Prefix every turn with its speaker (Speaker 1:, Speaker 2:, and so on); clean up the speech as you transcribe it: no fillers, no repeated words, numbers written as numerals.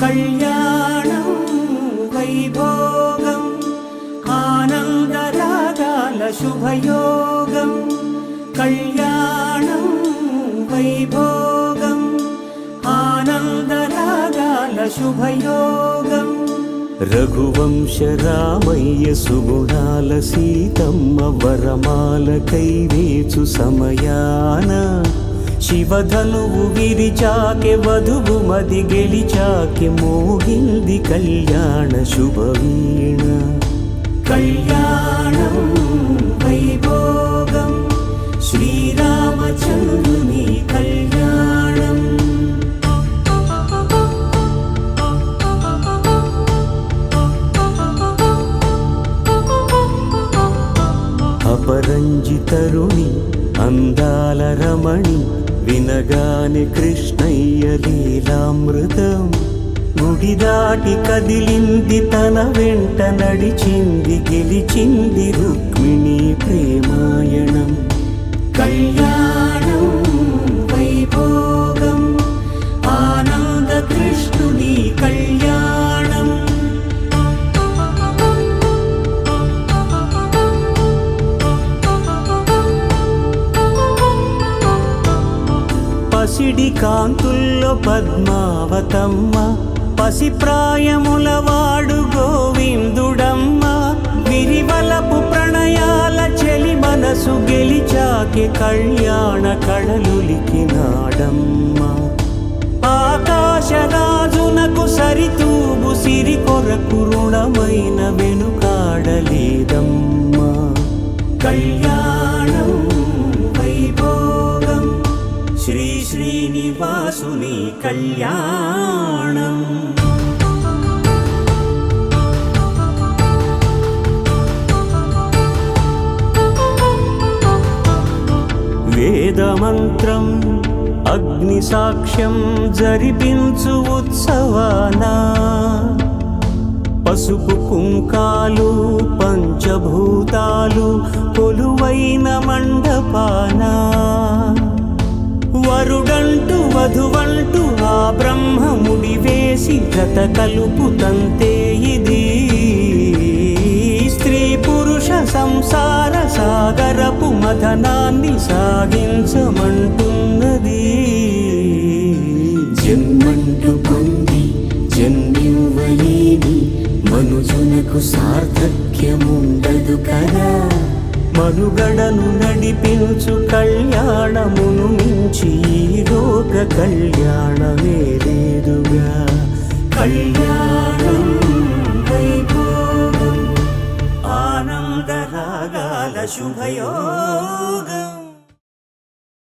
Speaker 1: కళ్యాణం వైభోగం ఆనందరాగాల శుభయోగం కళ్యాణం వైభోగం ఆనందరాగాల శుభయోగం రఘువంశ రామయ్య సుగుణాల సీతమ్మ వరమాల కైవేచు సమయాన శివధనువు విరిచాకె వధువు మది గెలిచాకె మోగింది కళ్యాణ శుభవీణ కళ్యాణం వైభోగం శ్రీరామచంద్రుని కళ్యాణం అపరంజి తరుణి అందాల రమణి వినగానే కృష్ణయ్య లీలామృతం గుడి దాటి కదిలింది తన వెంట నడిచింది గెలిచింది రుక్మిణి ప్రేమాయణం కళ్యాణం వైభోగం ఆనంద కృష్ణుని కళ్యాణం పసిడి కాంతుల్లో పద్మావతమ్మ పసిప్రాయముల వాడు గోవిందుడమ్మ విరివలపు ప్రణయాల చెలి మనసు గెలిచాకె కళ్యాణ కళలులికినాడమ్మ ఆకాశరాజునకు సరితూబు సిరి కొరకు రుణమైన వెనుకాడలేదమ్మ కళ్యాణం వైభోగం శ్రీ శ్రీనివాసుని కళ్యాణం వేదమంత్రం అగ్ని సాక్ష్యం జరిపించు ఉత్సవానా పసుపు కుంకాలు పంచభూతాలు కొలువైన మండపానా వరుడంటూ వధువంటూ ఆ బ్రహ్మముడి వేసి జత కలుపు తంతే ఇది స్త్రీ పురుష సంసార సాగరపు మథనాన్ని సాగించమంటున్నది జన్మంటూ పొంది జన్మివ్వలేని మనుజునకు సార్థక్యముండదు కదా మనుగడను నడిపించు కళ్యాణమును మించి ఈ లోక కళ్యాణమే లేదుగా కళ్యాణం వైభోగం ఆనందరాగాల శుభయోగం